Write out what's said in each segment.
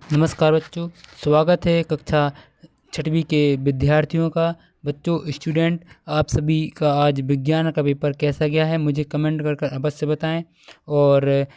नमस्कार बच्चों, स्वागत है कक्षा छठवीं के विद्यार्थियों का। बच्चों स्टूडेंट, आप सभी का आज विज्ञान का पेपर कैसा गया है मुझे कमेंट कर कर अवश्य बताएं। और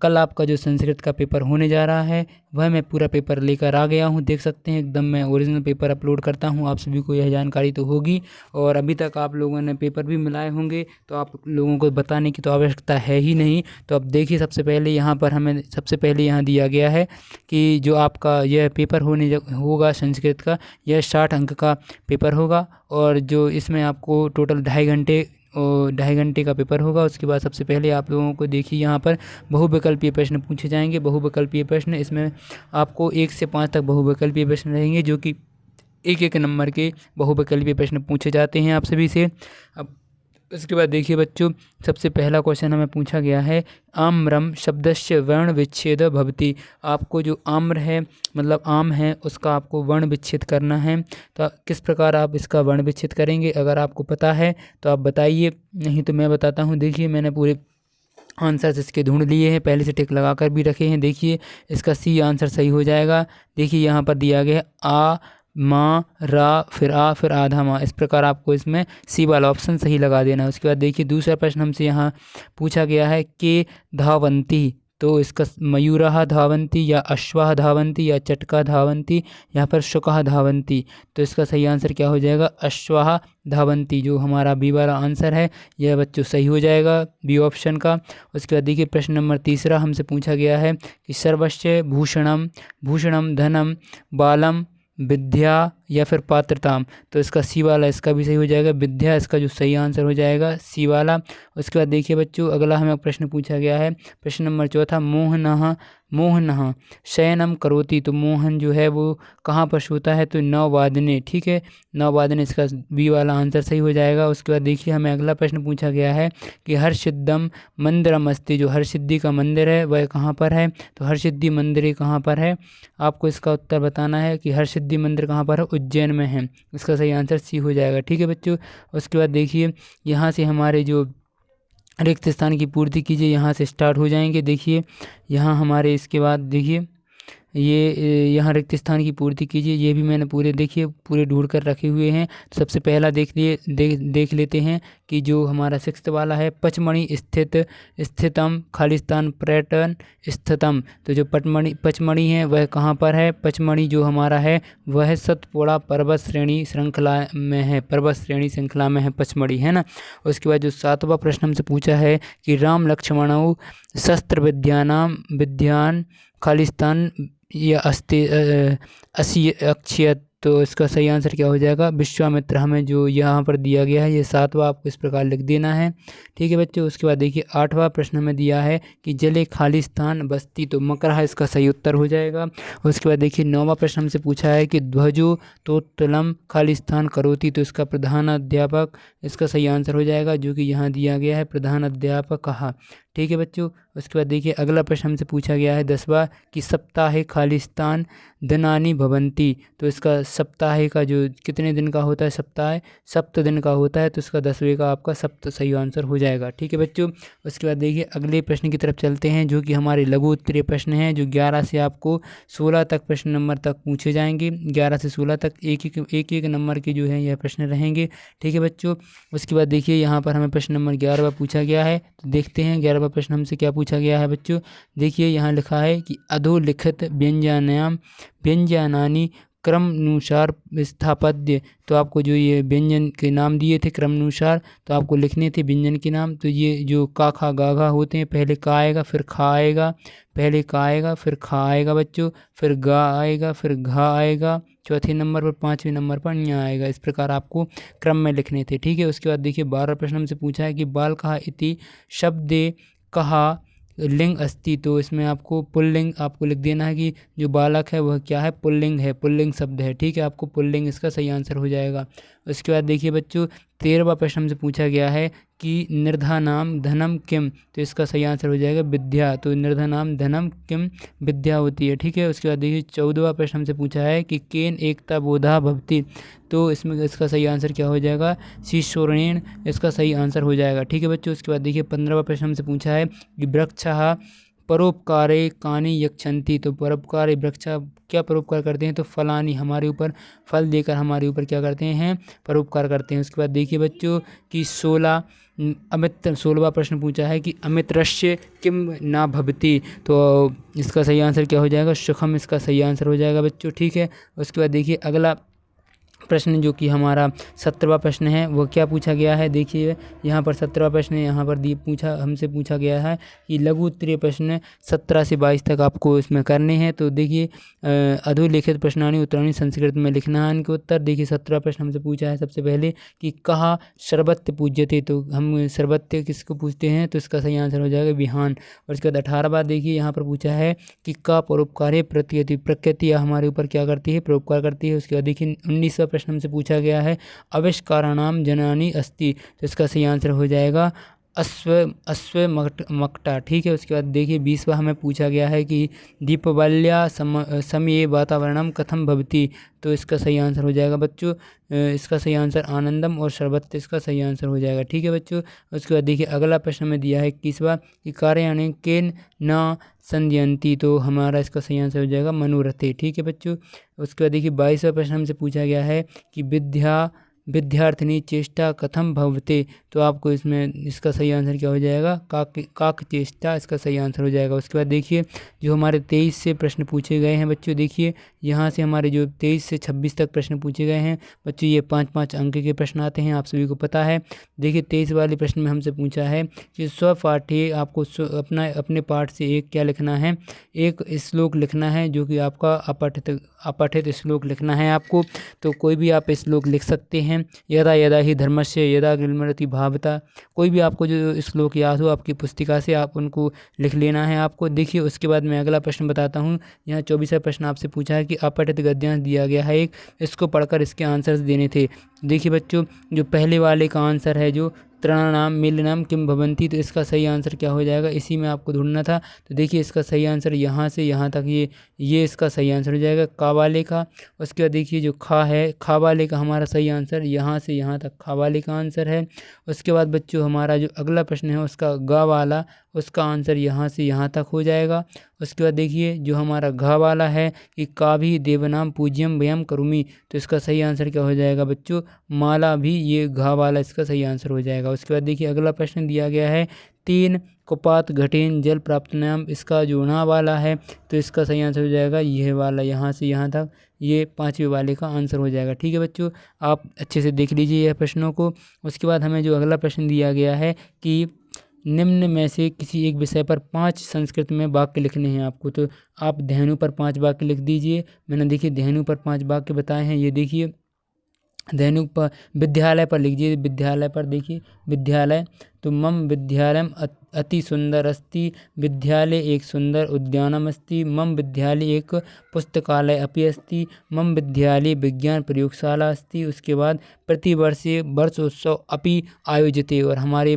कल आपका जो संस्कृत का पेपर होने जा रहा है वह मैं पूरा पेपर लेकर आ गया हूं। देख सकते हैं एकदम मैं ओरिजिनल पेपर अपलोड करता हूं, आप सभी को यह जानकारी तो होगी। और अभी तक आप लोगों ने पेपर भी मिलाए होंगे तो आप लोगों को बताने की तो आवश्यकता है ही नहीं। तो अब देखिए, सबसे पहले यहाँ पर हमें सबसे पहले यहाँ दिया गया है कि जो आपका यह पेपर होगा संस्कृत का, यह 60 अंक का पेपर होगा। और जो इसमें आपको टोटल 2.5 घंटे का पेपर होगा। उसके बाद सबसे पहले आप लोगों को देखिए यहाँ पर बहुविकल्पीय प्रश्न पूछे जाएंगे। बहुविकल्पीय प्रश्न, इसमें आपको 1 से 5 तक बहुविकल्पीय प्रश्न रहेंगे, जो कि एक एक नंबर के बहुविकल्पीय प्रश्न पूछे जाते हैं आप सभी से। अब उसके बाद देखिए बच्चों, सबसे पहला क्वेश्चन हमें पूछा गया है, आम्रम शब्दस्य वर्ण विच्छेद भवति। आपको जो आम्र है मतलब आम है, उसका आपको वर्ण विच्छेद करना है। तो किस प्रकार आप इसका वर्ण विच्छेद करेंगे, अगर आपको पता है तो आप बताइए, नहीं तो मैं बताता हूँ। देखिए मैंने पूरे आंसर्स इसके ढूंढ लिए हैं, पहले से टिक लगा कर भी रखे हैं। देखिए इसका सी आंसर सही हो जाएगा। देखिए यहाँ पर दिया गया है आ माँ रा फिर आ फिर आधा माँ, इस प्रकार आपको इसमें सी वाला ऑप्शन सही लगा देना है। उसके बाद देखिए दूसरा प्रश्न हमसे यहाँ पूछा गया है कि धावंती, तो इसका मयूरः धावन्ति या अश्वः धावन्ति या चटका धावन्ति, यहाँ पर शुकः धावन्ति। तो इसका सही आंसर क्या हो जाएगा, अश्वः धावन्ति, जो हमारा बी वाला आंसर है यह बच्चों सही हो जाएगा, बी ऑप्शन का। उसके बाद देखिए प्रश्न नंबर तीसरा हमसे पूछा गया है कि सर्वस्य भूषणम भूषणम धनम बालम विद्या या फिर पात्रताम। तो इसका सी वाला इसका भी सही हो जाएगा, विद्या इसका जो सही आंसर हो जाएगा, सी वाला। उसके बाद देखिए बच्चों अगला हमें प्रश्न पूछा गया है, प्रश्न नंबर चौथा, मोहनः शयनम करोति। तो मोहन जो है वो कहाँ पर सोता है, तो 9 वादने, ठीक है 9 वादने, इसका बी वाला आंसर सही हो जाएगा। उसके बाद देखिए हमें अगला प्रश्न पूछा गया है कि हर्षिद्धम मंदिरम अस्ति। जो हरसिद्धि का मंदिर है वह कहाँ पर है, तो हरसिद्धि मंदिर कहाँ पर है, आपको इसका उत्तर बताना है कि हरसिद्धि मंदिर कहाँ पर है, उज्जैन में है। इसका सही आंसर सी हो जाएगा, ठीक है बच्चों। उसके बाद देखिए यहाँ से हमारे जो रिक्त स्थान की पूर्ति कीजिए, यहाँ से स्टार्ट हो जाएंगे। देखिए यहाँ हमारे इसके बाद देखिए ये यहाँ रिक्त स्थान की पूर्ति कीजिए, ये भी मैंने पूरे देखिए पूरे ढूंढ कर रखे हुए हैं। सबसे पहला देख लेते हैं कि जो हमारा 6th वाला है, पचमणि स्थितम खालिस्तान पर्यटन स्थितम। तो जो पचमणि है वह कहाँ पर है, पचमणि जो हमारा है वह सतपुड़ा पर्वत श्रेणी श्रृंखला में है, पर्वत श्रेणी श्रृंखला में है पचमणि, है ना। उसके बाद जो 7वां प्रश्न हमसे पूछा है कि राम लक्ष्मणौ शस्त्र विद्यान खालिस्तान या अक्षयत। तो इसका सही आंसर क्या हो जाएगा, विश्वामित्र। हमें जो यहाँ पर दिया गया है ये 7वां आपको इस प्रकार लिख देना है, ठीक है बच्चों। उसके बाद देखिए 8वां प्रश्न हमें दिया है कि जले खालिस्तान बस्ती। तो मकरा इसका सही उत्तर हो जाएगा। उसके बाद देखिए 9वां प्रश्न हमसे पूछा है कि ध्वजो तोत्तलम खालिस्तान करोति। तो इसका प्रधान अध्यापक इसका सही आंसर हो जाएगा, जो कि यहाँ दिया गया है प्रधान अध्यापक कहा, ठीक है बच्चों। उसके बाद देखिए अगला प्रश्न हमसे पूछा गया है 10वां कि सप्ताहे खालिस्तान दिनानि भवन्ति। तो इसका सप्ताहे का जो कितने दिन का होता है, सप्ताह 7 दिन का होता है, तो इसका 10वें का आपका सप्त सही आंसर हो जाएगा, ठीक है बच्चों। उसके बाद देखिए अगले प्रश्न की तरफ चलते हैं, जो कि हमारे लघु उत्तरीय प्रश्न हैं, जो 11 से आपको 16 तक प्रश्न नंबर तक पूछे जाएंगे। 11 से 16 तक एक नंबर के जो है यह प्रश्न रहेंगे, ठीक है बच्चों। उसके बाद देखिए यहाँ पर हमें प्रश्न नंबर 11वां पूछा गया है, तो देखते हैं 11वां प्रश्न हमसे क्या पूछा गया है बच्चों। देखिए यहाँ लिखा है कि अधोलिखित व्यंजनानि क्रमानुसार स्थापत्य। तो आपको जो ये व्यंजन के नाम दिए थे क्रमानुसार, तो आपको लिखने थे व्यंजन के नाम। तो ये जो का खा गा घा होते हैं, पहले का आएगा फिर खा आएगा, पहले का आएगा फिर खा आएगा बच्चों, फिर गा आएगा फिर घा आएगा, चौथे नंबर पर 5वें नंबर पर न्या आएगा। इस प्रकार आपको क्रम में लिखने थे, ठीक है। उसके बाद देखिए 12वां प्रश्न हमसे पूछा है कि बाल कहा इति शब्दे कहा लिंग अस्ति। तो इसमें आपको पुल्लिंग आपको लिख देना है कि जो बालक है वह क्या है, पुल्लिंग है, पुल्लिंग शब्द है, ठीक है। आपको पुल्लिंग इसका सही आंसर हो जाएगा। उसके बाद देखिए बच्चों 13वां प्रश्न हमसे पूछा गया है कि निर्धनाम धनम किम। तो इसका सही आंसर हो जाएगा विद्या। तो निर्धनाम धनम किम विद्या होती है, ठीक है। उसके बाद देखिए 14वां प्रश्न हमसे पूछा है कि केन एकता बोधा भवति। तो इसमें इसका सही आंसर क्या हो जाएगा, शिशोरेण इसका सही आंसर हो जाएगा, ठीक है बच्चों। उसके बाद देखिए 15वां प्रश्न हमसे पूछा है कि वृक्षः परोपकारे कानि यक्षन्ति, तो परोपकार वृक्ष क्या परोपकार करते हैं, तो फलानी हमारे ऊपर फल देकर हमारे ऊपर क्या करते हैं, परोपकार करते हैं। उसके बाद देखिए बच्चों कि 16वां प्रश्न पूछा है कि अमित्रस्य किम ना भवति, तो इसका सही आंसर क्या हो जाएगा, सुखम इसका सही आंसर हो जाएगा बच्चों। ठीक है, उसके बाद देखिए अगला प्रश्न जो कि हमारा 17वां प्रश्न है वो क्या पूछा गया है। देखिए यहाँ पर 17वां प्रश्न यहाँ पर हमसे पूछा गया है कि लघु उत्तरीय प्रश्न 17 से 22 तक आपको इसमें करने हैं। तो देखिए अधोलिखित प्रश्नावली उत्तरावली संस्कृत में लिखना है इनके उत्तर। देखिए 17वां प्रश्न हमसे पूछा है सबसे पहले कि कहा सर्वत्र पूज्यते, तो हम सर्वत्र किसको पूछते हैं, तो इसका सही आंसर हो जाएगा विहान। और इसके बाद 18वां देखिए यहाँ पर पूछा है कि का परोपकारे प्रकृति, प्रकृति हमारे ऊपर क्या करती है, परोपकार करती है। उसके बाद देखिए 19वां प्रश्न हमसे पूछा गया है आविष्काराणाम जननी अस्ति, तो इसका सही आंसर हो जाएगा मकटा। ठीक है, उसके बाद देखिए 20वां हमें पूछा गया है कि दीपावल्या समये वातावरणम कथम भवति, तो इसका सही आंसर हो जाएगा बच्चों, इसका सही आंसर आनंदम और सर्वत्र इसका सही आंसर हो जाएगा। ठीक है बच्चों, उसके बाद देखिए अगला प्रश्न में दिया है 21वां कि कार्याणि केन न संध्यंती, तो हमारा इसका सही आंसर हो जाएगा मनोरथे। ठीक है बच्चों, उसके बाद देखिए 22वां प्रश्न हमसे पूछा गया है कि विद्यार्थिनी चेष्टा कथम भवते, तो आपको इसमें इसका सही आंसर क्या हो जाएगा, काक चेष्टा इसका सही आंसर हो जाएगा। उसके बाद देखिए जो हमारे 23 से प्रश्न पूछे गए हैं बच्चों, देखिए यहाँ से हमारे जो 23 से 26 तक प्रश्न पूछे गए हैं बच्चों, ये 5-5 अंक के प्रश्न आते हैं, आप सभी को पता है। देखिए 23 वाले प्रश्न में हमसे पूछा है कि स्वपाठ्य आपको अपने पाठ से एक क्या लिखना है, एक श्लोक लिखना है जो कि आपका अपठित श्लोक लिखना है आपको। तो कोई भी आप श्लोक लिख सकते हैं, यदा यदा ही धर्मस्य यदा ग्लिमरति भावता, कोई भी आपको जो श्लोक याद हो आपकी पुस्तिका से आप उनको लिख लेना है आपको। देखिए उसके बाद मैं अगला प्रश्न बताता हूँ। यहाँ 24वां प्रश्न आपसे पूछा है कि अपठित गद्यांश दिया गया है एक, इसको पढ़कर इसके आंसर्स देने थे। देखिए बच्चों जो पहले वाले का आंसर है जो त्रणानाम मिलनम किम भवंती, तो इसका सही आंसर क्या हो जाएगा, इसी में आपको ढूंढना था। तो देखिए इसका सही आंसर यहाँ से यहाँ तक ये इसका सही आंसर हो जाएगा का वाले का। उसके बाद देखिए जो खा है, खा वाले का हमारा सही आंसर यहाँ से यहाँ तक खा वाले का आंसर है। उसके बाद बच्चों हमारा जो अगला प्रश्न है उसका गा वाला, उसका आंसर यहाँ से यहाँ तक हो जाएगा। उसके बाद देखिए जो हमारा घा वाला है कि का भी देवनाम पूज्यम वयम करुमी, तो इसका सही आंसर क्या हो जाएगा बच्चों, माला भी, ये घा वाला इसका सही आंसर हो जाएगा। उसके बाद देखिए अगला प्रश्न दिया गया है 3 कुपात घटेन जल प्राप्तनाम, इसका जो ना वाला है तो इसका सही आंसर हो जाएगा यह वाला, यहाँ से यहाँ तक ये 5वें वाले का आंसर हो जाएगा। ठीक है बच्चों, आप अच्छे से देख लीजिए यह प्रश्नों को। उसके बाद हमें जो अगला प्रश्न दिया गया है कि निम्न में से किसी एक विषय पर 5 संस्कृत में वाक्य लिखने हैं आपको, तो आप धेनु पर 5 वाक्य लिख दीजिए। मैंने देखिए धेनु पर 5 वाक्य बताए हैं, ये देखिए धेनु पर, विद्यालय पर लिखिए, विद्यालय पर देखिए विद्यालय, तो मम विद्यालयम अति सुंदर अस्ति, विद्यालय एक सुंदर उद्यानम अस्ति, मम विद्यालय एक पुस्तकालय अपि अस्ति, मम विद्यालय विज्ञान प्रयोगशाला अस्ति। उसके बाद प्रतिवर्ष वर्षोत्सव अपि आयोजिते, और हमारे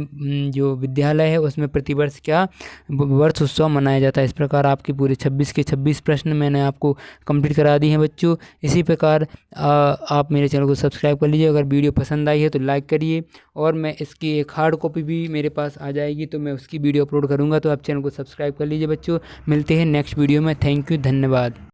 जो विद्यालय है उसमें प्रतिवर्ष क्या वर्षोत्सव मनाया जाता है। इस प्रकार आपके पूरे 26 के 26 प्रश्न मैंने आपको कंप्लीट करा दिए हैं बच्चों। इसी प्रकार आप मेरे चैनल को सब्सक्राइब कर लीजिए। अगर वीडियो पसंद आई है तो लाइक करिए, और मैं इसकी एक हार्ड कॉपी भी मेरे पास आ जाएगी तो मैं उसकी वीडियो अपलोड करूंगा, तो आप चैनल को सब्सक्राइब कर लीजिए बच्चों। मिलते हैं नेक्स्ट वीडियो में, थैंक यू, धन्यवाद।